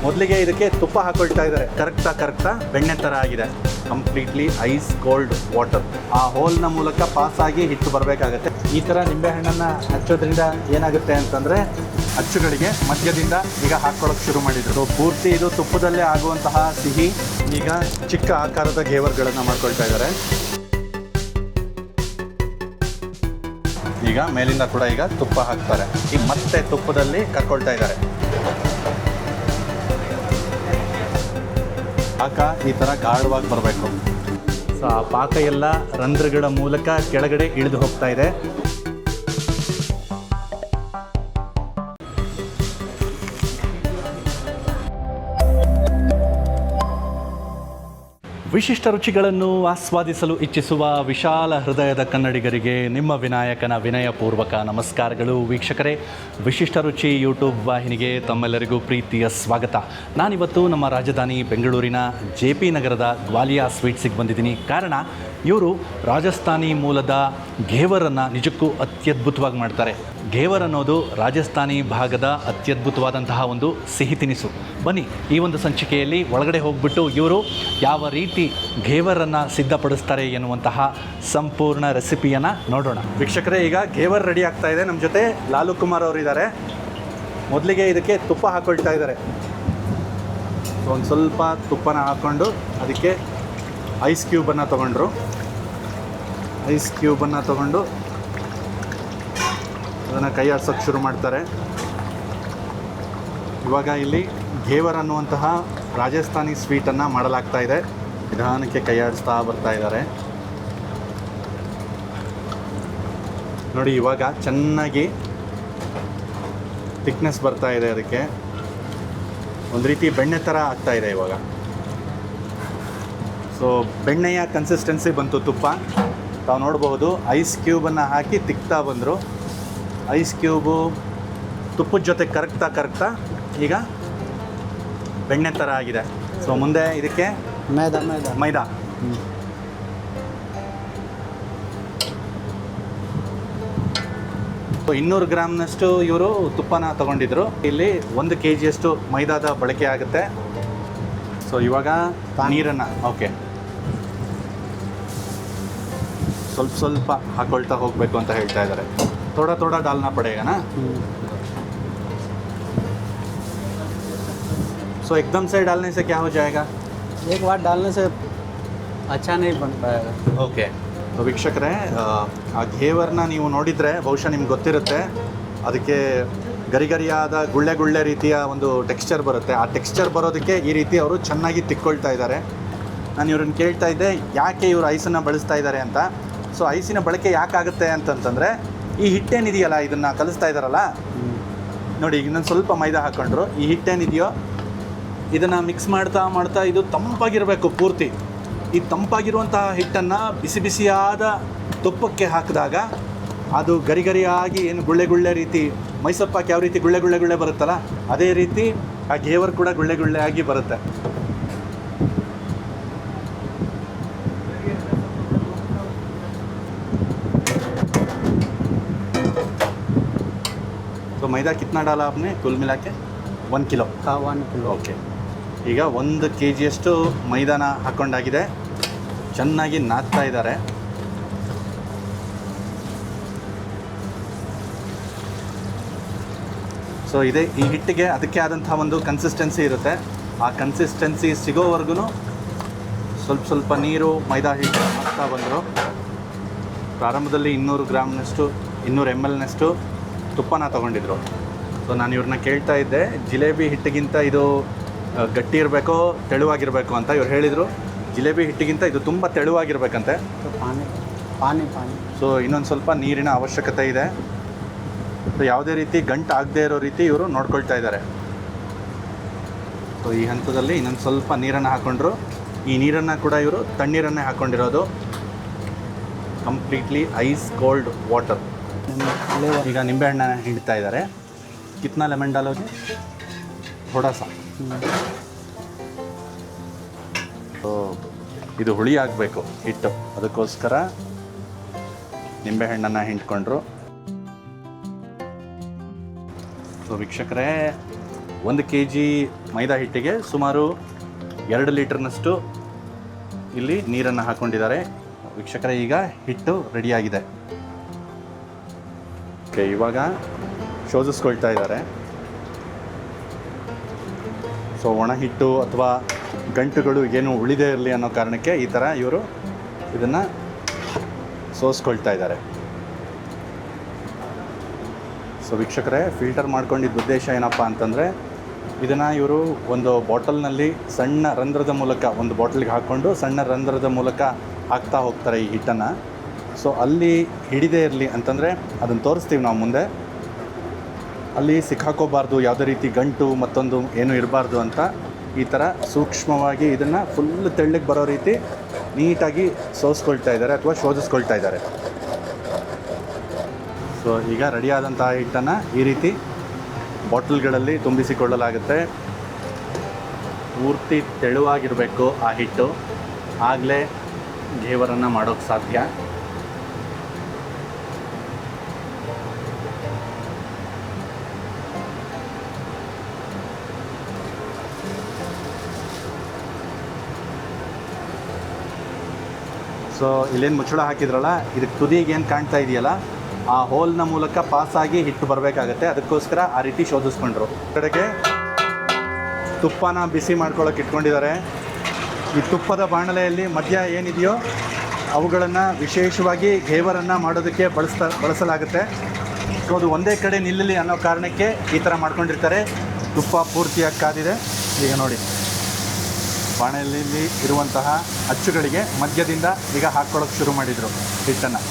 ಮೊದಲಿಗೆ ಇದಕ್ಕೆ ತುಪ್ಪ ಹಾಕೊಳ್ತಾ ಇದ್ದಾರೆ. ಕರಗ್ತಾ ಬೆಣ್ಣೆ ಥರ ಆಗಿದೆ. Completely ice cold water. ಆ ಹೋಲ್ನ ಮೂಲಕ ಪಾಸ್ ಆಗಿ ಹಿಟ್ಟು ಬರಬೇಕಾಗತ್ತೆ. ಈ ಥರ ನಿಂಬೆಹಣ್ಣನ್ನು ಹಚ್ಚೋದ್ರಿಂದ ಏನಾಗುತ್ತೆ ಅಂತಂದರೆ ಅಚ್ಚುಗಳಿಗೆ ಮಧ್ಯದಿಂದ ಈಗ ಹಾಕ್ಕೊಳ್ಳೋಕೆ ಶುರು ಮಾಡಿದ್ರು. ಪೂರ್ತಿ ಇದು ತುಪ್ಪದಲ್ಲೇ ಆಗುವಂತಹ ಸಿಹಿ. ಈಗ ಚಿಕ್ಕ ಆಕಾರದ ಗೇವರ್ಗಳನ್ನು ಮಾಡ್ಕೊಳ್ತಾ ಇದ್ದಾರೆ. ಈಗ ಮೇಲಿಂದ ಕೂಡ ಈಗ ತುಪ್ಪ ಹಾಕ್ತಾರೆ. ಈಗ ಮತ್ತೆ ತುಪ್ಪದಲ್ಲಿ ಕರ್ಕೊಳ್ತಾ ಇದ್ದಾರೆ. ಪಾಕ ಈ ಥರ ಗಾಢವಾಗಿ ಬರಬೇಕು. ಸೊ ಆ ಪಾಕ ಎಲ್ಲ ರಂಧ್ರಗಳ ಮೂಲಕ ಕೆಳಗಡೆ ಇಳಿದು ಹೋಗ್ತಾ ಇದೆ. ವಿಶಿಷ್ಟ ರುಚಿಗಳನ್ನು ಆಸ್ವಾದಿಸಲು ಇಚ್ಛಿಸುವ ವಿಶಾಲ ಹೃದಯದ ಕನ್ನಡಿಗರಿಗೆ ನಿಮ್ಮ ವಿನಾಯಕನ ವಿನಯಪೂರ್ವಕ ನಮಸ್ಕಾರಗಳು. ವೀಕ್ಷಕರೇ, ವಿಶಿಷ್ಟ ರುಚಿ ಯೂಟ್ಯೂಬ್ ವಾಹಿನಿಗೆ ತಮ್ಮೆಲ್ಲರಿಗೂ ಪ್ರೀತಿಯ ಸ್ವಾಗತ. ನಾನಿವತ್ತು ನಮ್ಮ ರಾಜಧಾನಿ ಬೆಂಗಳೂರಿನ JP ನಗರದ ಗ್ವಾಲಿಯಾ ಸ್ವೀಟ್ಸಿಗೆ ಬಂದಿದ್ದೀನಿ. ಕಾರಣ ಇವರು ರಾಜಸ್ಥಾನಿ ಮೂಲದ ಘೇವರನ್ನು ನಿಜಕ್ಕೂ ಅತ್ಯದ್ಭುತವಾಗಿ ಮಾಡ್ತಾರೆ. ಘೇವರ್ ಅನ್ನೋದು ರಾಜಸ್ಥಾನಿ ಭಾಗದ ಅತ್ಯದ್ಭುತವಾದಂತಹ ಒಂದು ಸಿಹಿ ತಿನಿಸು. ಬನ್ನಿ, ಈ ಒಂದು ಸಂಚಿಕೆಯಲ್ಲಿ ಒಳಗಡೆ ಹೋಗ್ಬಿಟ್ಟು ಇವರು ಯಾವ ರೀತಿ ಘೇವರನ್ನು ಸಿದ್ಧಪಡಿಸ್ತಾರೆ ಎನ್ನುವಂತಹ ಸಂಪೂರ್ಣ ರೆಸಿಪಿಯನ್ನು ನೋಡೋಣ. ವೀಕ್ಷಕರೇ, ಈಗ ಘೇವರ್ ರೆಡಿ ಆಗ್ತಾ ಇದೆ. ನಮ್ಮ ಜೊತೆ ಲಾಲು ಕುಮಾರ್ ಅವರು ಇದ್ದಾರೆ. ಮೊದಲಿಗೆ ಇದಕ್ಕೆ ತುಪ್ಪ ಹಾಕೊಳ್ತಾ ಇದ್ದಾರೆ. ಸೊ ಒಂದು ಸ್ವಲ್ಪ ತುಪ್ಪನ ಹಾಕ್ಕೊಂಡು ಅದಕ್ಕೆ ಐಸ್ ಕ್ಯೂಬನ್ನು ತೊಗೊಂಡ್ರು. ಐಸ್ ಕ್ಯೂಬನ್ನು ತೊಗೊಂಡು ಅದನ್ನು ಕೈ ಆಡ್ಸೋಕ್ಕೆ ಶುರು ಮಾಡ್ತಾರೆ. ಇವಾಗ ಇಲ್ಲಿ ಘೇವರ್ ಅನ್ನುವಂತಹ ರಾಜಸ್ಥಾನಿ ಸ್ವೀಟನ್ನು ಮಾಡಲಾಗ್ತಾ ಇದೆ. ನಿಧಾನಕ್ಕೆ ಕೈ ಆಡಿಸ್ತಾ ಬರ್ತಾ ಇದ್ದಾರೆ. ನೋಡಿ, ಇವಾಗ ಚೆನ್ನಾಗಿ ಥಿಕ್ನೆಸ್ ಬರ್ತಾ ಇದೆ. ಅದಕ್ಕೆ ಒಂದು ರೀತಿ ಬೆಣ್ಣೆ ಥರ ಆಗ್ತಾ ಇದೆ ಇವಾಗ. ಸೊ ಬೆಣ್ಣೆಯ ಕನ್ಸಿಸ್ಟೆನ್ಸಿ ಬಂತು ತುಪ್ಪ. ತಾವು ನೋಡಬಹುದು, ಐಸ್ ಕ್ಯೂಬನ್ನು ಹಾಕಿ ತಿಕ್ತಾ ಬಂದರು. ಐಸ್ ಕ್ಯೂಬು ತುಪ್ಪದ ಜೊತೆ ಕರಗ್ತಾ ಈಗ ಬೆಣ್ಣೆ ಥರ ಆಗಿದೆ. ಸೊ ಮುಂದೆ ಇದಕ್ಕೆ ಮೈದಾ 200 ಗ್ರಾಮ್ನಷ್ಟು ಇವರು ತುಪ್ಪನ ತಗೊಂಡಿದ್ರು. ಇಲ್ಲಿ 1 kg ಮೈದಾದ ಬಳಕೆ ಆಗುತ್ತೆ. ಸೊ ಇವಾಗ ನೀರನ್ನು ಸ್ವಲ್ಪ ಹಾಕೊಳ್ತಾ ಹೋಗಬೇಕು ಅಂತ ಹೇಳ್ತಾ ಇದ್ದಾರೆ. थोड़ा डालना पड़ेगा ना. सो एकदम से डालने से क्या हो जाएगा? एक बार डालने से अच्छा नहीं बन पाएगा. ಓಕೆ. ವೀಕ್ಷಕರೇ, ಆ ಘೇವರ್ನ ನೀವು ನೋಡಿದರೆ ಬಹುಶಃ ನಿಮ್ಗೆ ಗೊತ್ತಿರುತ್ತೆ. ಅದಕ್ಕೆ ಗರಿಗರಿಯಾದ ಗುಳ್ಳೆ ರೀತಿಯ ಒಂದು ಟೆಕ್ಸ್ಚರ್ ಬರುತ್ತೆ. ಆ ಟೆಕ್ಸ್ಚರ್ ಬರೋದಕ್ಕೆ ಈ ರೀತಿ ಅವರು ಚೆನ್ನಾಗಿ ತಿಕ್ಕೊಳ್ತಾ ಇದ್ದಾರೆ. ನಾನು ಇವ್ರನ್ನ ಕೇಳ್ತಾ ಇದ್ದೆ ಯಾಕೆ ಇವರು ಐಸನ್ನು ಬಳಸ್ತಾ ಇದ್ದಾರೆ ಅಂತ. ಸೊ ಐಸಿನ ಬಳಕೆ ಯಾಕಾಗುತ್ತೆ ಅಂತಂತಂದರೆ, ಈ ಹಿಟ್ಟೇನಿದೆಯಲ್ಲ, ಇದನ್ನು ಕಲಿಸ್ತಾ ಇದ್ದಾರಲ್ಲ ನೋಡಿ. ಈಗ ಇನ್ನೊಂದು ಸ್ವಲ್ಪ ಮೈದಾ ಹಾಕ್ಕೊಂಡ್ರು. ಈ ಹಿಟ್ಟೇನಿದೆಯೋ ಇದನ್ನು ಮಿಕ್ಸ್ ಮಾಡ್ತಾ ಇದು ತಂಪಾಗಿರಬೇಕು ಪೂರ್ತಿ. ಈ ತಂಪಾಗಿರುವಂತಹ ಹಿಟ್ಟನ್ನು ಬಿಸಿಯಾದ ತುಪ್ಪಕ್ಕೆ ಹಾಕಿದಾಗ ಅದು ಗರಿಗರಿಯಾಗಿ ಏನು ಗುಳ್ಳೆ ರೀತಿ, ಮೈಸೂರು ಯಾವ ರೀತಿ ಗುಳ್ಳೆ ಬರುತ್ತಲ್ಲ, ಅದೇ ರೀತಿ ಆ ಘೇವರ್ ಕೂಡ ಗುಳ್ಳೆ ಆಗಿ ಬರುತ್ತೆ. तो मैदा कितना डाला आपने कुल मिला के? 1 किलो. हाँ, 1 किलो. ಓಕೆ. ಈಗ 1 kg ಮೈದಾನ ಹಾಕ್ಕೊಂಡಾಗಿದೆ. ಚೆನ್ನಾಗಿ ನಾದ್ತಾ ಇದ್ದಾರೆ. ಸೊ ಇದೇ ಈ ಹಿಟ್ಟಿಗೆ ಅದಕ್ಕೆ ಆದಂಥ ಒಂದು ಕನ್ಸಿಸ್ಟೆನ್ಸಿ ಇರುತ್ತೆ. ಆ ಕನ್ಸಿಸ್ಟೆನ್ಸಿ ಸಿಗೋವರೆಗೂ ಸ್ವಲ್ಪ ನೀರು ಮೈದಾ ಹಿಟ್ಟು ಹಾಕ್ತಾ ಬಂದರು. ಪ್ರಾರಂಭದಲ್ಲಿ 200 ಗ್ರಾಮ್ನಷ್ಟು 200 ml ತುಪ್ಪನ ತೊಗೊಂಡಿದ್ರು. ಸೊ ನಾನು ಇವ್ರನ್ನ ಕೇಳ್ತಾ ಇದ್ದೆ, ಜಿಲೇಬಿ ಹಿಟ್ಟಿಗಿಂತ ಇದು ಗಟ್ಟಿ ಇರಬೇಕೋ ತೆಳುವಾಗಿರಬೇಕು ಅಂತ. ಇವ್ರು ಹೇಳಿದರು ಜಿಲೇಬಿ ಹಿಟ್ಟಿಗಿಂತ ಇದು ತುಂಬ ತೆಳುವಾಗಿರ್ಬೇಕಂತೆ. ಪಾನಿ. ಸೊ ಇನ್ನೊಂದು ಸ್ವಲ್ಪ ನೀರಿನ ಅವಶ್ಯಕತೆ ಇದೆ. ಸೊ ಯಾವುದೇ ರೀತಿ ಗಂಟು ಆಗದೇ ಇರೋ ರೀತಿ ಇವರು ನೋಡ್ಕೊಳ್ತಾ ಇದ್ದಾರೆ. ಸೊ ಈ ಹಂತದಲ್ಲಿ ಇನ್ನೊಂದು ಸ್ವಲ್ಪ ನೀರನ್ನು ಹಾಕ್ಕೊಂಡ್ರು. ಈ ನೀರನ್ನು ಕೂಡ ಇವರು ತಣ್ಣೀರನ್ನೇ ಹಾಕ್ಕೊಂಡಿರೋದು. Completely ice cold water. ಈಗ ನಿಂಬೆಹಣ್ಣನ್ನು ಹಿಂಡ್ತಾ ಇದ್ದಾರೆ. ಕಿತ್ನಾ ಲೆಮನ್ ಡಾಲೋಗೆ? ಥೋಡಾ ಸಾ. ಇದು ಹುಳಿ ಆಗಬೇಕು ಹಿಟ್ಟು, ಅದಕ್ಕೋಸ್ಕರ ನಿಂಬೆಹಣ್ಣನ್ನು ಹಿಂಡ್ಕೊಂಡ್ರು. ಸೊ ವೀಕ್ಷಕರೇ, 1 kg ಮೈದಾ ಹಿಟ್ಟಿಗೆ ಸುಮಾರು 2 ಲೀಟರ್ನಷ್ಟು ಇಲ್ಲಿ ನೀರನ್ನು ಹಾಕ್ಕೊಂಡಿದ್ದಾರೆ. ವೀಕ್ಷಕರೇ, ಈಗ ಹಿಟ್ಟು ರೆಡಿಯಾಗಿದೆ. ಓಕೆ, ಇವಾಗ ಶೋಧಿಸ್ಕೊಳ್ತಾ ಇದ್ದಾರೆ. ಸೊ ಒಣ ಹಿಟ್ಟು ಅಥವಾ ಗಂಟುಗಳು ಏನು ಉಳಿದೇ ಇರಲಿ ಅನ್ನೋ ಕಾರಣಕ್ಕೆ ಈ ಥರ ಇವರು ಇದನ್ನು ಸೋಸ್ಕೊಳ್ತಾ ಇದ್ದಾರೆ. ಸೊ ವೀಕ್ಷಕರೇ, ಫಿಲ್ಟರ್ ಮಾಡ್ಕೊಂಡಿದ್ದ ಉದ್ದೇಶ ಏನಪ್ಪ ಅಂತಂದರೆ, ಇದನ್ನು ಇವರು ಒಂದು ಬಾಟಲ್ನಲ್ಲಿ ಸಣ್ಣ ರಂಧ್ರದ ಮೂಲಕ, ಒಂದು ಬಾಟಲ್ಗೆ ಹಾಕ್ಕೊಂಡು ಸಣ್ಣ ರಂಧ್ರದ ಮೂಲಕ ಹಾಕ್ತಾ ಹೋಗ್ತಾರೆ ಈ ಹಿಟ್ಟನ್ನು. ಸೊ ಅಲ್ಲಿ ಹಿಡಿದೇ ಇರಲಿ ಅಂತಂದರೆ ಅದನ್ನು ತೋರಿಸ್ತೀವಿ ನಾವು ಮುಂದೆ. ಅಲ್ಲಿ ಸಿಕ್ಕಾಕೋಬಾರ್ದು, ಯಾವುದೇ ರೀತಿ ಗಂಟು ಮತ್ತೊಂದು ಏನು ಇರಬಾರ್ದು ಅಂತ ಈ ಥರ ಸೂಕ್ಷ್ಮವಾಗಿ ಇದನ್ನು ಫುಲ್ ತೆಳ್ಳಗೆ ಬರೋ ರೀತಿ ನೀಟಾಗಿ ಸೋಸ್ಕೊಳ್ತಾ ಇದ್ದಾರೆ ಅಥವಾ ಶೋಧಿಸ್ಕೊಳ್ತಾ ಇದ್ದಾರೆ. ಸೊ ಈಗ ರೆಡಿಯಾದಂತಹ ಹಿಟ್ಟನ್ನು ಈ ರೀತಿ ಬಾಟಲ್ಗಳಲ್ಲಿ ತುಂಬಿಸಿಕೊಳ್ಳಲಾಗುತ್ತೆ. ಪೂರ್ತಿ ತೆಳುವಾಗಿರಬೇಕು ಆ ಹಿಟ್ಟು, ಆಗಲೇ ಘೇವರನ್ನು ಮಾಡೋಕ್ಕೆ ಸಾಧ್ಯ. ಸೊ ಇಲ್ಲೇನು ಮುಚ್ಚಳ ಹಾಕಿದ್ರಲ್ಲ, ಇದಕ್ಕೆ ತುದಿಗೆ ಏನು ಕಾಣ್ತಾ ಇದೆಯಲ್ಲ, ಆ ಹೋಲ್ನ ಮೂಲಕ ಪಾಸಾಗಿ ಹಿಟ್ಟು ಬರಬೇಕಾಗತ್ತೆ. ಅದಕ್ಕೋಸ್ಕರ ಆ ರೀತಿ ಶೋಧಿಸ್ಕೊಂಡ್ರು. ಕಡೆಗೆ ತುಪ್ಪನ ಬಿಸಿ ಮಾಡ್ಕೊಳ್ಳೋಕೆ ಇಟ್ಕೊಂಡಿದ್ದಾರೆ. ಈ ತುಪ್ಪದ ಬಾಣಲೆಯಲ್ಲಿ ಮಧ್ಯ ಏನಿದೆಯೋ ಅವುಗಳನ್ನು ವಿಶೇಷವಾಗಿ ಘೇವರನ್ನು ಮಾಡೋದಕ್ಕೆ ಬಳಸಲಾಗುತ್ತೆ. ಸೊ ಅದು ಒಂದೇ ಕಡೆ ನಿಲ್ಲಲಿ ಅನ್ನೋ ಕಾರಣಕ್ಕೆ ಈ ಥರ ಮಾಡ್ಕೊಂಡಿರ್ತಾರೆ. ತುಪ್ಪ ಪೂರ್ತಿಯಾಗಿ ಕಾದಿದೆ. ಈಗ ನೋಡಿ, ಬಾಣಲೆಯಲ್ಲಿ ಇರುವಂತಹ ಅಚ್ಚುಗಳಿಗೆ ಮಧ್ಯದಿಂದ ಈಗ ಹಾಕ್ಕೊಳ್ಳೋಕೆ ಶುರು ಮಾಡಿದರು ಹಿಟ್ಟನ್ನು.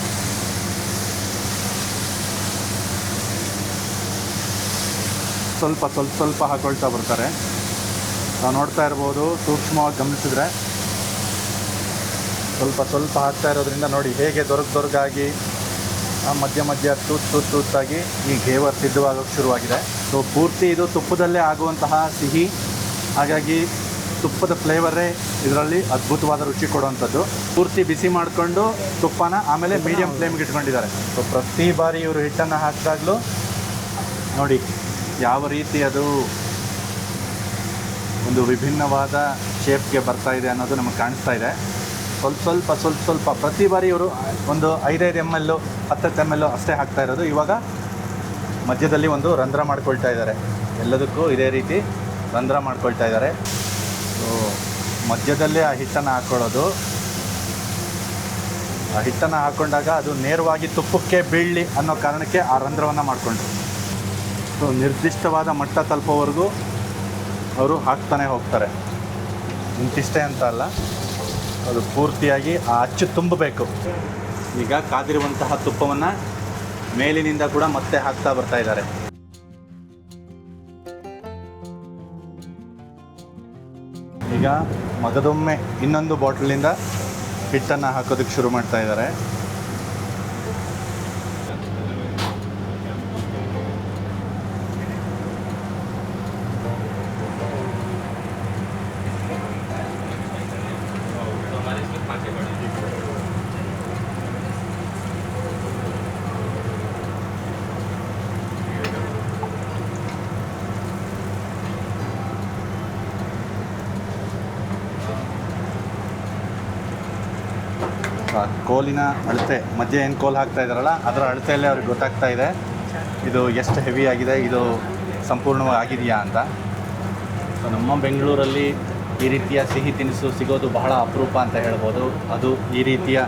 ಸ್ವಲ್ಪ ಹಾಕ್ಕೊಳ್ತಾ ಬರ್ತಾರೆ. ನಾವು ನೋಡ್ತಾ ಇರ್ಬೋದು, ಸೂಕ್ಷ್ಮವಾಗಿ ಗಮನಿಸಿದ್ರೆ ಸ್ವಲ್ಪ ಹಾಕ್ತಾ ಇರೋದ್ರಿಂದ ನೋಡಿ ಹೇಗೆ ದೊರಗಾಗಿ ಮಧ್ಯ ತೂತಾಗಿ ಈ ಘೇವರ್ ಸಿದ್ಧವಾಗೋಕ್ಕೆ ಶುರುವಾಗಿದೆ. ಸೊ ಪೂರ್ತಿ ಇದು ತುಪ್ಪದಲ್ಲೇ ಆಗುವಂತಹ ಸಿಹಿ, ಹಾಗಾಗಿ ತುಪ್ಪದ ಫ್ಲೇವರೇ ಇದರಲ್ಲಿ ಅದ್ಭುತವಾದ ರುಚಿ ಕೊಡುವಂಥದ್ದು. ಪೂರ್ತಿ ಬಿಸಿ ಮಾಡಿಕೊಂಡು ತುಪ್ಪನ ಆಮೇಲೆ ಮೀಡಿಯಮ್ ಫ್ಲೇಮ್ಗೆ ಇಟ್ಕೊಂಡಿದ್ದಾರೆ. ಸೊ ಪ್ರತಿ ಬಾರಿ ಇವರು ಹಿಟ್ಟನ್ನು ಹಾಕಿದಾಗಲೂ ನೋಡಿ ಯಾವ ರೀತಿ ಅದು ಒಂದು ವಿಭಿನ್ನವಾದ ಶೇಪ್ಗೆ ಬರ್ತಾ ಇದೆ ಅನ್ನೋದು ನಮಗೆ ಕಾಣಿಸ್ತಾ ಇದೆ. ಸ್ವಲ್ಪ ಪ್ರತಿ ಬಾರಿ ಇವರು ಒಂದು 5 ml 10 ml ಅಷ್ಟೇ ಹಾಕ್ತಾ ಇರೋದು. ಇವಾಗ ಮಧ್ಯದಲ್ಲಿ ಒಂದು ರಂಧ್ರ ಮಾಡ್ಕೊಳ್ತಾ ಇದ್ದಾರೆ. ಎಲ್ಲದಕ್ಕೂ ಇದೇ ರೀತಿ ರಂಧ್ರ ಮಾಡ್ಕೊಳ್ತಾ ಇದ್ದಾರೆ. ಸೊ ಮಧ್ಯದಲ್ಲೇ ಆ ಹಿಟ್ಟನ್ನು ಹಾಕ್ಕೊಳ್ಳೋದು. ಆ ಹಿಟ್ಟನ್ನು ಹಾಕ್ಕೊಂಡಾಗ ಅದು ನೇರವಾಗಿ ತುಪ್ಪಕ್ಕೆ ಬೀಳಲಿ ಅನ್ನೋ ಕಾರಣಕ್ಕೆ ಆ ರಂಧ್ರವನ್ನು ಮಾಡಿಕೊಂಡ್ರು. ಸೊ ನಿರ್ದಿಷ್ಟವಾದ ಮಟ್ಟ ತಲುಪೋವರೆಗೂ ಅವರು ಹಾಕ್ತಾನೆ ಹೋಗ್ತಾರೆ. ಇಂತಿಷ್ಟೇ ಅಂತ ಅಲ್ಲ, ಅದು ಪೂರ್ತಿಯಾಗಿ ಆ ಅಚ್ಚು ತುಂಬಬೇಕು. ಈಗ ಕಾದಿರುವಂತಹ ತುಪ್ಪವನ್ನು ಮೇಲಿನಿಂದ ಕೂಡ ಮತ್ತೆ ಹಾಕ್ತಾ ಬರ್ತಾ ಇದ್ದಾರೆ. ಈಗ ಮಗದೊಮ್ಮೆ ಇನ್ನೊಂದು ಬಾಟಲಿಂದ ಹಿಟ್ಟನ್ನು ಹಾಕೋದಕ್ಕೆ ಶುರು ಮಾಡ್ತಾ ಇದ್ದಾರೆ. ಕೋಲಿನ ಅಳತೆ, ಮಧ್ಯೆ ಏನು ಕೋಲ್ ಹಾಕ್ತಾ ಇದ್ದಾರಲ್ಲ ಅದರ ಅಳತೆಯಲ್ಲೇ ಅವ್ರಿಗೆ ಗೊತ್ತಾಗ್ತಾ ಇದೆ ಇದು ಎಷ್ಟು ಹೆವಿ ಆಗಿದೆ, ಇದು ಸಂಪೂರ್ಣವಾಗಿ ಆಗಿದೆಯಾ ಅಂತ. ಸೊ ನಮ್ಮ ಬೆಂಗಳೂರಲ್ಲಿ ಈ ರೀತಿಯ ಸಿಹಿ ತಿನಿಸು ಸಿಗೋದು ಬಹಳ ಅಪರೂಪ ಅಂತ ಹೇಳ್ಬೋದು. ಅದು ಈ ರೀತಿಯ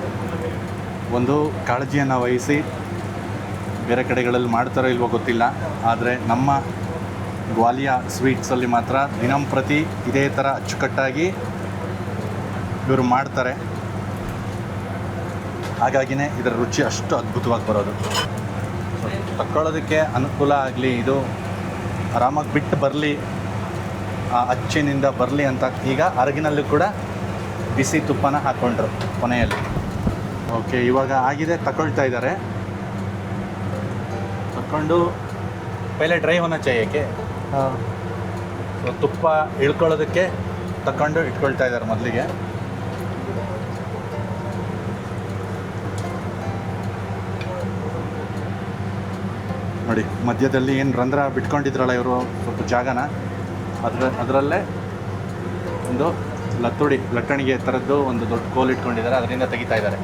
ಒಂದು ಕಾಳಜಿಯನ್ನು ವಹಿಸಿ ಬೇರೆ ಕಡೆಗಳಲ್ಲಿ ಮಾಡ್ತಾರೋ ಇಲ್ವೋ ಗೊತ್ತಿಲ್ಲ, ಆದರೆ ನಮ್ಮ ಗ್ವಾಲಿಯಾ ಸ್ವೀಟ್ಸಲ್ಲಿ ಮಾತ್ರ ದಿನಂಪ್ರತಿ ಇದೇ ಥರ ಅಚ್ಚುಕಟ್ಟಾಗಿ ಇವರು ಮಾಡ್ತಾರೆ. ಹಾಗಾಗಿನೇ ಇದರ ರುಚಿ ಅಷ್ಟು ಅದ್ಭುತವಾಗಿ ಬರೋದು. ತಕ್ಕೊಳ್ಳೋದಕ್ಕೆ ಅನುಕೂಲ ಆಗಲಿ, ಇದು ಆರಾಮಾಗಿ ಬಿಟ್ಟು ಬರಲಿ, ಆ ಅಚ್ಚಿನಿಂದ ಬರಲಿ ಅಂತ ಈಗ ಅರಗಿನಲ್ಲೂ ಕೂಡ ಬಿಸಿ ತುಪ್ಪನ ಹಾಕ್ಕೊಂಡ್ರು ಕೊನೆಯಲ್ಲಿ. ಓಕೆ, ಇವಾಗ ಆಗಿದೆ, ತಗೊಳ್ತಾ ಇದ್ದಾರೆ. ತಕ್ಕೊಂಡು ಪೈಲೆ ಡ್ರೈ ಹೋನ ಚಾಯಕ್ಕೆ ತುಪ್ಪ ಇಳ್ಕೊಳ್ಳೋದಕ್ಕೆ ತಗೊಂಡು ಇಟ್ಕೊಳ್ತಾ ಇದ್ದಾರೆ ಮೊದಲಿಗೆ. ನೋಡಿ ಮಧ್ಯದಲ್ಲಿ ಏನು ರಂಧ್ರ ಬಿಟ್ಕೊಂಡಿದ್ರಲ್ಲ ಇವರು ಸ್ವಲ್ಪ ಜಾಗನ, ಅದರಲ್ಲೇ ಒಂದು ಲಟ್ಟಣಿಗೆ ಥರದ್ದು ಒಂದು ದೊಡ್ಡ ಕೋಲ್ ಇಟ್ಕೊಂಡಿದ್ದಾರೆ, ಅದರಿಂದ ತೆಗಿತಾ ಇದ್ದಾರೆ.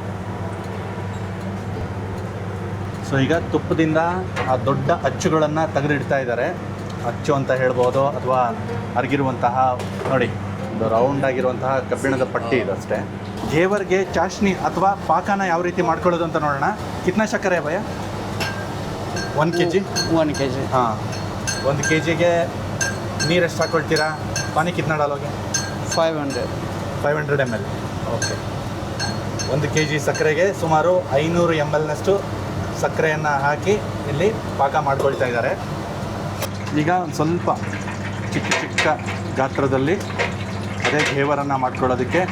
ಸೊ ಈಗ ತುಪ್ಪದಿಂದ ಆ ದೊಡ್ಡ ಅಚ್ಚುಗಳನ್ನು ತೆಗೆದಿಡ್ತಾ ಇದ್ದಾರೆ. ಅಚ್ಚು ಅಂತ ಹೇಳ್ಬೋದು, ಅಥವಾ ಅರಗಿರುವಂತಹ ನೋಡಿ ಒಂದು ರೌಂಡ್ ಆಗಿರುವಂತಹ ಕಬ್ಬಿಣದ ಪಟ್ಟಿ ಇದೆ ಅಷ್ಟೇ. ಗೇವರ್ಗೆ ಚಾಷ್ನಿ ಅಥವಾ ಪಾಕನ ಯಾವ ರೀತಿ ಮಾಡ್ಕೊಳ್ಳೋದು ಅಂತ ನೋಡೋಣ. ಕಿತ್ನಾ ಸಕ್ಕರೆ ಭಯ? 1 kg? 1 kg. ಹಾಂ, 1 kgಗೆ ನೀರು ಎಷ್ಟು ಹಾಕ್ಕೊಳ್ತೀರಾ? ಪಾನಿ ಕಿತ್ನಾ ಡಾಲೋಗೆ? 500 ml. ಓಕೆ, 1 kg ಸಕ್ಕರೆಗೆ ಸುಮಾರು 500 ml ಸಕ್ಕರೆಯನ್ನು ಹಾಕಿ ಇಲ್ಲಿ ಪಾಕ ಮಾಡ್ಕೊಳ್ತಾ ಇದ್ದಾರೆ. ಈಗ ಒಂದು ಸ್ವಲ್ಪ ಚಿಕ್ಕ ಚಿಕ್ಕ ಗಾತ್ರದಲ್ಲಿ ಅದೇ ಘೇವರನ್ನು ಮಾಡ್ಕೊಳ್ಳೋದಕ್ಕೆ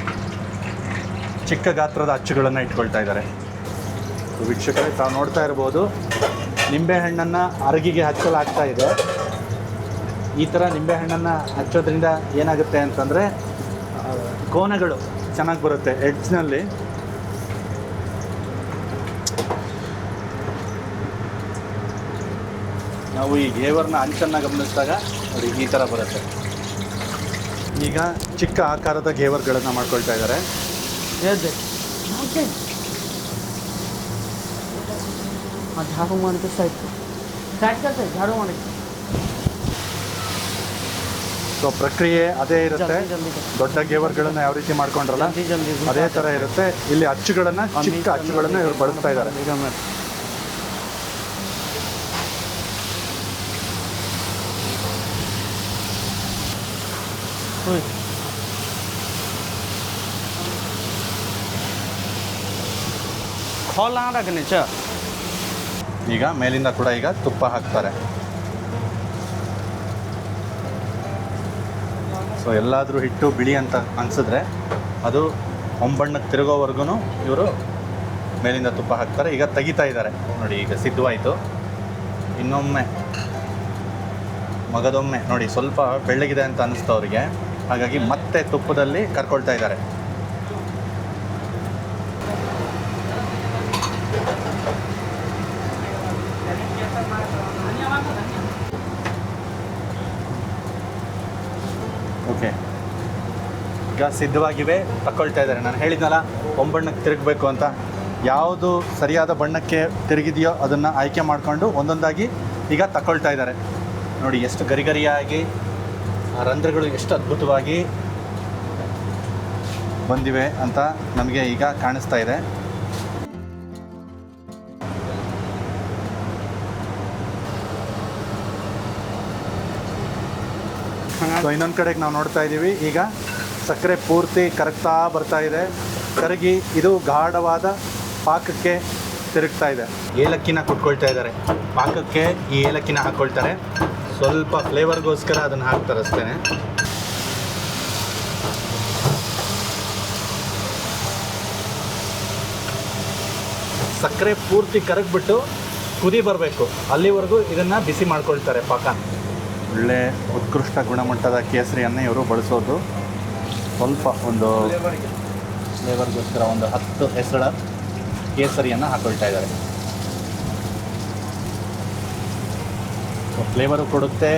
ಚಿಕ್ಕ ಗಾತ್ರದ ಅಚ್ಚುಗಳನ್ನು ಇಟ್ಕೊಳ್ತಾ ಇದ್ದಾರೆ. ವೀಕ್ಷಕರೇ, ತಾವು ನೋಡ್ತಾ ಇರ್ಬೋದು, ನಿಂಬೆಹಣ್ಣನ್ನು ಅರಗಿಗೆ ಹಚ್ಚಲಾಗ್ತಾ ಇದೆ. ಈ ಥರ ನಿಂಬೆಹಣ್ಣನ್ನು ಹಚ್ಚೋದ್ರಿಂದ ಏನಾಗುತ್ತೆ ಅಂತಂದರೆ ಕೋನಗಳು ಚೆನ್ನಾಗಿ ಬರುತ್ತೆ ಎಡ್ಜ್ನಲ್ಲಿ. ನಾವು ಈ ಗೇವರ್ನ ಅಂಚನ್ನು ಗಮನಿಸಿದಾಗ ನೋಡಿ ಈ ಥರ ಬರುತ್ತೆ. ಈಗ ಚಿಕ್ಕ ಆಕಾರದ ಗೇವರ್ಗಳನ್ನು ಮಾಡ್ಕೊಳ್ತಾ ಇದ್ದಾರೆ. झाड़ू मार के साइड करते झाड़ू मार के. ಸೊ ಪ್ರಕ್ರಿಯೆ ಅದೇ ಇರುತ್ತೆ. ಜಲ್ದಿ ದೊಡ್ಡ ಗೇವರ್ಗಳನ್ನು ಯಾವ ರೀತಿ ಮಾಡ್ಕೊಂಡ್ರಲ್ಲ ಜಲ್ದಿ ಅದೇ ಥರ ಇರುತ್ತೆ. ಇಲ್ಲಿ ಅಚ್ಚುಗಳನ್ನು, ಚಿಕ್ಕ ಅಚ್ಚುಗಳನ್ನು ಇವರು ಬಳಸ್ತಾ ಇದ್ದಾರೆ. ಈಗ ಮೇಲಿಂದ ಕೂಡ ಈಗ ತುಪ್ಪ ಹಾಕ್ತಾರೆ. ಸೊ ಎಲ್ಲಾದರೂ ಹಿಟ್ಟು ಬಿಳಿ ಅಂತ ಅನಿಸಿದ್ರೆ ಅದು ಹೊಂಬಣ್ಣಕ್ಕೆ ತಿರುಗೋವರೆಗೂ ಇವರು ಮೇಲಿಂದ ತುಪ್ಪ ಹಾಕ್ತಾರೆ. ಈಗ ತೆಗಿತಾ ಇದ್ದಾರೆ ನೋಡಿ, ಈಗ ಸಿದ್ಧವಾಯಿತು. ಇನ್ನೊಮ್ಮೆ ಮಗದೊಮ್ಮೆ ನೋಡಿ ಸ್ವಲ್ಪ ಬೆಳ್ಳಗಿದೆ ಅಂತ ಅನ್ನಿಸ್ತು ಅವರಿಗೆ, ಹಾಗಾಗಿ ಮತ್ತೆ ತುಪ್ಪದಲ್ಲಿ ಕರ್ಕೊಳ್ತಾ ಇದ್ದಾರೆ. ಓಕೆ, ಈಗ ಸಿದ್ಧವಾಗಿವೆ, ತಗೊಳ್ತಾ ಇದ್ದಾರೆ. ನಾನು ಹೇಳಿದ್ನಲ್ಲ ಹೊಂಬಣ್ಣಕ್ಕೆ ತಿರುಗಬೇಕು ಅಂತ. ಯಾವುದು ಸರಿಯಾದ ಬಣ್ಣಕ್ಕೆ ತಿರುಗಿದೆಯೋ ಅದನ್ನು ಆಯ್ಕೆ ಮಾಡಿಕೊಂಡು ಒಂದೊಂದಾಗಿ ಈಗ ತಗೊಳ್ತಾ ಇದ್ದಾರೆ. ನೋಡಿ ಎಷ್ಟು ಗರಿಗರಿಯಾಗಿ ಆ ರಂಧ್ರಗಳು ಎಷ್ಟು ಅದ್ಭುತವಾಗಿ ಬಂದಿವೆ ಅಂತ ನಮಗೆ ಈಗ ಕಾಣಿಸ್ತಾ ಇದೆ. ಸೊ ಇನ್ನೊಂದು ಕಡೆಗೆ ನಾವು ನೋಡ್ತಾ ಇದ್ದೀವಿ, ಈಗ ಸಕ್ಕರೆ ಪೂರ್ತಿ ಕರಗ್ತಾ ಬರ್ತಾ ಇದೆ. ಕರಗಿ ಇದು ಗಾಢವಾದ ಪಾಕಕ್ಕೆ ತಿರುಗ್ತಾ ಇದೆ. ಏಲಕ್ಕಿನ ಕುಟ್ಕೊಳ್ತಾ ಇದ್ದಾರೆ. ಪಾಕಕ್ಕೆ ಈ ಏಲಕ್ಕಿನ ಹಾಕ್ಕೊಳ್ತಾರೆ. ಸ್ವಲ್ಪ ಫ್ಲೇವರ್ಗೋಸ್ಕರ ಅದನ್ನು ಹಾಕ್ತಾರೆ ಅಷ್ಟೇ. ಸಕ್ಕರೆ ಪೂರ್ತಿ ಕರಗಿಬಿಟ್ಟು ಕುದಿ ಬರಬೇಕು, ಅಲ್ಲಿವರೆಗೂ ಇದನ್ನು ಬಿಸಿ ಮಾಡ್ಕೊಳ್ತಾರೆ ಪಾಕ. ಒಳ್ಳೆ ಉತ್ಕೃಷ್ಟ ಗುಣಮಟ್ಟದ ಕೇಸರಿಯನ್ನು ಇವರು ಬಳಸೋದು. ಸ್ವಲ್ಪ ಒಂದು ಫ್ಲೇವರ್ಗೋಸ್ಕರ ಒಂದು 10 ಹೆಸಳ ಕೇಸರಿಯನ್ನು ಹಾಕ್ಕೊಳ್ತಾ ಇದ್ದಾರೆ. ಸೊ ಫ್ಲೇವರು ಕೊಡುತ್ತೆ,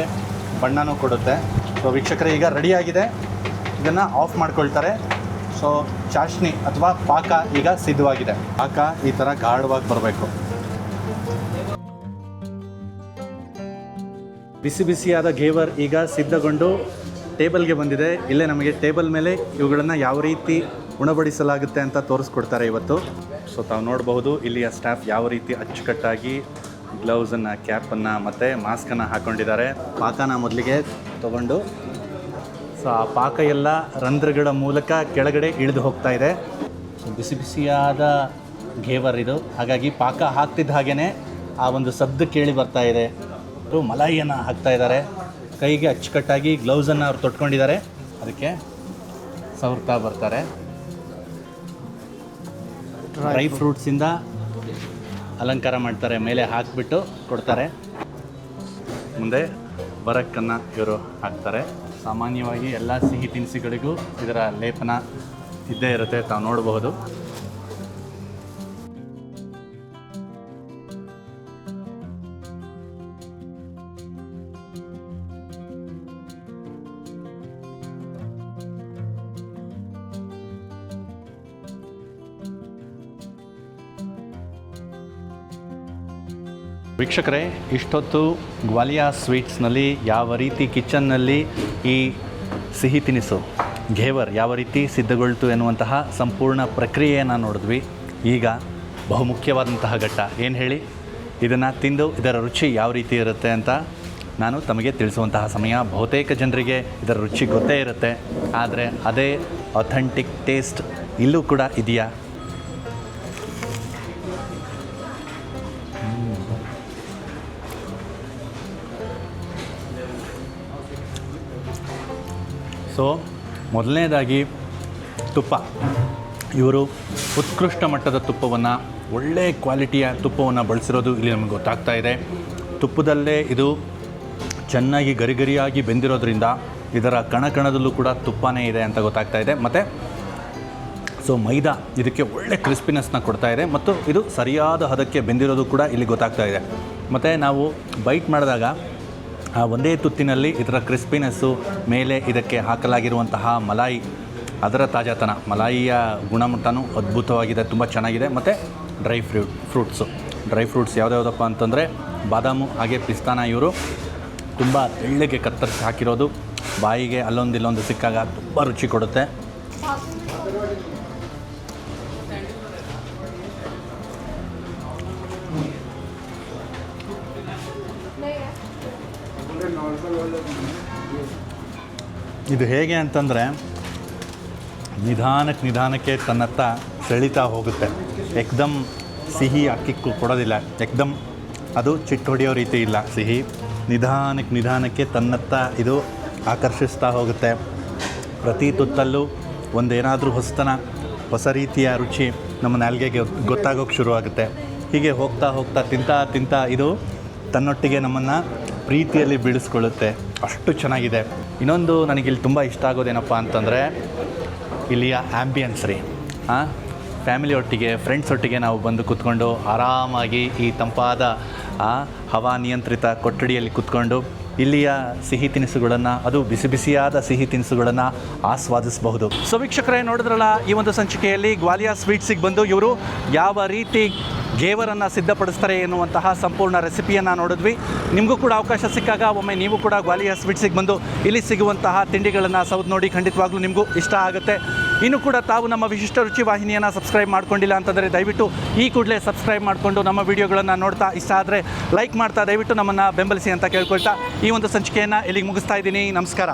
ಬಣ್ಣನೂ ಕೊಡುತ್ತೆ. ಸೊ ವೀಕ್ಷಕರೇ, ಈಗ ರೆಡಿಯಾಗಿದೆ. ಇದನ್ನು ಆಫ್ ಮಾಡ್ಕೊಳ್ತಾರೆ. ಸೊ ಚಾಷ್ನಿ ಅಥವಾ ಪಾಕ ಈಗ ಸಿದ್ಧವಾಗಿದೆ. ಪಾಕ ಈ ಥರ ಗಾಢವಾಗಿ ಬರಬೇಕು. ಬಿಸಿ ಬಿಸಿಯಾದ ಗೇವರ್ ಈಗ ಸಿದ್ಧಗೊಂಡು ಟೇಬಲ್ಗೆ ಬಂದಿದೆ. ಇಲ್ಲೇ ನಮಗೆ ಟೇಬಲ್ ಮೇಲೆ ಇವುಗಳನ್ನು ಯಾವ ರೀತಿ ಉಣಬಡಿಸಲಾಗುತ್ತೆ ಅಂತ ತೋರಿಸ್ಕೊಡ್ತಾರೆ ಇವತ್ತು. ಸೊ ತಾವು ನೋಡಬಹುದು ಇಲ್ಲಿಯ ಸ್ಟಾಫ್ ಯಾವ ರೀತಿ ಅಚ್ಚುಕಟ್ಟಾಗಿ ಗ್ಲೌಸನ್ನು, ಕ್ಯಾಪನ್ನು ಮತ್ತು ಮಾಸ್ಕನ್ನು ಹಾಕ್ಕೊಂಡಿದ್ದಾರೆ. ಪಾಕನ ಮೊದಲಿಗೆ ತಗೊಂಡು ಸೊ ಆ ಪಾಕ ಎಲ್ಲ ರಂಧ್ರಗಳ ಮೂಲಕ ಕೆಳಗಡೆ ಇಳಿದು ಹೋಗ್ತಾ ಇದೆ. ಬಿಸಿ ಬಿಸಿಯಾದ ಗೇವರ್ ಇದು, ಹಾಗಾಗಿ ಪಾಕ ಹಾಕ್ತಿದ್ದ ಹಾಗೇ ಆ ಒಂದು ಸದ್ದು ಕೇಳಿ ಬರ್ತಾ ಇದೆ. ಮಲಾಯಿಯನ್ನು ಹಾಕ್ತಾ ಇದ್ದಾರೆ. ಕೈಗೆ ಅಚ್ಚುಕಟ್ಟಾಗಿ ಗ್ಲೌಸನ್ನು ಅವ್ರು ತೊಟ್ಕೊಂಡಿದ್ದಾರೆ, ಅದಕ್ಕೆ ಸವರ್ತಾ ಬರ್ತಾರೆ. ಡ್ರೈ ಫ್ರೂಟ್ಸಿಂದ ಅಲಂಕಾರ ಮಾಡ್ತಾರೆ, ಮೇಲೆ ಹಾಕಿಬಿಟ್ಟು ಕೊಡ್ತಾರೆ. ಮುಂದೆ ಬರಕ್ಕನ್ನು ಇವರು ಹಾಕ್ತಾರೆ. ಸಾಮಾನ್ಯವಾಗಿ ಎಲ್ಲ ಸಿಹಿ ತಿನಿಸುಗಳಿಗೂ ಇದರ ಲೇಪನ ಇದ್ದೇ ಇರುತ್ತೆ, ತಾವು ನೋಡಬಹುದು. ವೀಕ್ಷಕರೇ, ಇಷ್ಟೊತ್ತು ಗ್ವಾಲಿಯಾ ಸ್ವೀಟ್ಸ್ನಲ್ಲಿ ಯಾವ ರೀತಿ ಕಿಚನ್ನಲ್ಲಿ ಈ ಸಿಹಿ ತಿನಿಸು ಘೇವರ್ ಯಾವ ರೀತಿ ಸಿದ್ಧಗೊಳ್ತು ಎನ್ನುವಂತಹ ಸಂಪೂರ್ಣ ಪ್ರಕ್ರಿಯೆಯನ್ನು ನೋಡಿದ್ವಿ. ಈಗ ಬಹುಮುಖ್ಯವಾದಂತಹ ಘಟ್ಟ ಏನು ಹೇಳಿ, ಇದನ್ನು ತಿಂದು ಇದರ ರುಚಿ ಯಾವ ರೀತಿ ಇರುತ್ತೆ ಅಂತ ನಾನು ತಮಗೆ ತಿಳಿಸುವಂತಹ ಸಮಯ. ಬಹುತೇಕ ಜನರಿಗೆ ಇದರ ರುಚಿ ಗೊತ್ತೇ ಇರುತ್ತೆ, ಆದರೆ ಅದೇ ಅಥೆಂಟಿಕ್ ಟೇಸ್ಟ್ ಇಲ್ಲೂ ಕೂಡ ಇದೆಯಾ? ಸೊ ಮೊದಲನೇದಾಗಿ ತುಪ್ಪ. ಇವರು ಉತ್ಕೃಷ್ಟ ಮಟ್ಟದ ತುಪ್ಪವನ್ನು, ಒಳ್ಳೆಯ ಕ್ವಾಲಿಟಿಯ ತುಪ್ಪವನ್ನು ಬಳಸಿರೋದು ಇಲ್ಲಿ ನಮಗೆ ಗೊತ್ತಾಗ್ತಾ ಇದೆ. ತುಪ್ಪದಲ್ಲೇ ಇದು ಚೆನ್ನಾಗಿ ಗರಿಗರಿಯಾಗಿ ಬೆಂದಿರೋದ್ರಿಂದ ಇದರ ಕಣದಲ್ಲೂ ಕೂಡ ತುಪ್ಪನೇ ಇದೆ ಅಂತ ಗೊತ್ತಾಗ್ತಾ ಇದೆ. ಮತ್ತು ಸೊ ಮೈದಾ ಇದಕ್ಕೆ ಒಳ್ಳೆ ಕ್ರಿಸ್ಪಿನೆಸ್ನ ಕೊಡ್ತಾ ಇದೆ ಮತ್ತು ಇದು ಸರಿಯಾದ ಹದಕ್ಕೆ ಬೆಂದಿರೋದು ಕೂಡ ಇಲ್ಲಿ ಗೊತ್ತಾಗ್ತಾ ಇದೆ. ಮತ್ತು ನಾವು ಬೈಟ್ ಮಾಡಿದಾಗ ಆ ಒಂದೇ ತುತ್ತಿನಲ್ಲಿ ಇದರ ಕ್ರಿಸ್ಪಿನೆಸ್ಸು, ಮೇಲೆ ಇದಕ್ಕೆ ಹಾಕಲಾಗಿರುವಂತಹ ಮಲಾಯಿ ಅದರ ತಾಜಾತನ, ಮಲಾಯಿಯ ಗುಣಮಟ್ಟನೂ ಅದ್ಭುತವಾಗಿದೆ, ತುಂಬ ಚೆನ್ನಾಗಿದೆ. ಮತ್ತು ಡ್ರೈ ಫ್ರೂಟ್ಸ್ ಯಾವುದ್ಯಾವುದಪ್ಪ ಅಂತಂದರೆ ಬಾದಾಮು ಹಾಗೆ ಪಿಸ್ತಾನ ಇವರು ತುಂಬ ತೆಳ್ಳಗೆ ಕತ್ತರಿಸಿ ಹಾಕಿರೋದು, ಬಾಯಿಗೆ ಅಲ್ಲೊಂದಿಲ್ಲೊಂದು ಸಿಕ್ಕಾಗ ತುಂಬ ರುಚಿ ಕೊಡುತ್ತೆ. ಇದು ಹೇಗೆ ಅಂತಂದರೆ ನಿಧಾನಕ್ಕೆ ತನ್ನತ್ತ ಸೆಳೀತಾ ಹೋಗುತ್ತೆ. ಏಕ್ದಮ್ ಸಿಹಿ ಅಕ್ಕಿಕ್ಕೂ ಕೊಡೋದಿಲ್ಲ, ಏಕ್ದಮ್ ಅದು ಚಿಟ್ಟು ಹೊಡೆಯೋ ರೀತಿ ಇಲ್ಲ. ಸಿಹಿ ನಿಧಾನಕ್ಕೆ ತನ್ನತ್ತ ಇದು ಆಕರ್ಷಿಸ್ತಾ ಹೋಗುತ್ತೆ. ಪ್ರತಿ ತುತ್ತಲ್ಲೂ ಒಂದೇನಾದರೂ ಹೊಸ ರೀತಿಯ ರುಚಿ ನಮ್ಮ ನಾಲಿಗೆಗೆ ಗೊತ್ತಾಗೋಕ್ಕೆ ಶುರುವಾಗುತ್ತೆ. ಹೀಗೆ ಹೋಗ್ತಾ ತಿಂತಾ ಇದು ತನ್ನೊಟ್ಟಿಗೆ ನಮ್ಮನ್ನು ಪ್ರೀತಿಯಲ್ಲಿ ಬೀಳಿಸ್ಕೊಳ್ಳುತ್ತೆ. ಅಷ್ಟು ಚೆನ್ನಾಗಿದೆ. ಇನ್ನೊಂದು ನನಗಿಲ್ಲಿ ತುಂಬ ಇಷ್ಟ ಆಗೋದೇನಪ್ಪ ಅಂತಂದರೆ ಇಲ್ಲಿಯ ಆ್ಯಂಬಿಯನ್ಸ್ ರೀ. ಫ್ಯಾಮಿಲಿ ಒಟ್ಟಿಗೆ, ಫ್ರೆಂಡ್ಸ್ ಒಟ್ಟಿಗೆ ನಾವು ಬಂದು ಕೂತ್ಕೊಂಡು ಆರಾಮಾಗಿ ಈ ತಂಪಾದ ಹವಾನಿಯಂತ್ರಿತ ಕೊಠಡಿಯಲ್ಲಿ ಕೂತ್ಕೊಂಡು ಇಲ್ಲಿಯ ಸಿಹಿ ತಿನಿಸುಗಳನ್ನು, ಅದು ಬಿಸಿಯಾದ ಸಿಹಿ ತಿನಿಸುಗಳನ್ನು ಆಸ್ವಾದಿಸಬಹುದು. ಸೊ ವೀಕ್ಷಕರೇ, ನೋಡಿದ್ರಲ್ಲ ಈ ಒಂದು ಸಂಚಿಕೆಯಲ್ಲಿ ಗ್ವಾಲಿಯಾ ಸ್ವೀಟ್ಸಿಗೆ ಬಂದು ಇವರು ಯಾವ ರೀತಿ ಘೇವರನ್ನು ಸಿದ್ಧಪಡಿಸ್ತಾರೆ ಎನ್ನುವಂತಹ ಸಂಪೂರ್ಣ ರೆಸಿಪಿಯನ್ನು ನೋಡಿದ್ವಿ. ನಿಮಗೂ ಕೂಡ ಅವಕಾಶ ಸಿಕ್ಕಾಗ ಒಮ್ಮೆ ನೀವು ಕೂಡ ಗ್ವಾಲಿಯಾ ಸ್ವೀಟ್ಸಿಗೆ ಬಂದು ಇಲ್ಲಿ ಸಿಗುವಂತಹ ತಿಂಡಿಗಳನ್ನು ಸೌದು ನೋಡಿ, ಖಂಡಿತವಾಗ್ಲೂ ನಿಮಗೂ ಇಷ್ಟ ಆಗುತ್ತೆ. ಇನ್ನು ಕೂಡ ತಾವು ನಮ್ಮ ವಿಶಿಷ್ಟ ರುಚಿ ವಾಹಿನಿಯನ್ನು ಸಬ್ಸ್ಕ್ರೈಬ್ ಮಾಡ್ಕೊಂಡಿಲ್ಲ ಅಂತಂದರೆ ದಯವಿಟ್ಟು ಈ ಕೂಡಲೇ ಸಬ್ಸ್ಕ್ರೈಬ್ ಮಾಡಿಕೊಂಡು ನಮ್ಮ ವಿಡಿಯೋಗಳನ್ನು ನೋಡ್ತಾ ಇಷ್ಟ ಆದರೆ ಲೈಕ್ ಮಾಡ್ತಾ ದಯವಿಟ್ಟು ನಮ್ಮನ್ನು ಬೆಂಬಲಿಸಿ ಅಂತ ಕೇಳ್ಕೊಳ್ತಾ ಈ ಒಂದು ಸಂಚಿಕೆಯನ್ನು ಇಲ್ಲಿಗೆ ಮುಗಿಸ್ತಾ ಇದ್ದೀನಿ. ನಮಸ್ಕಾರ.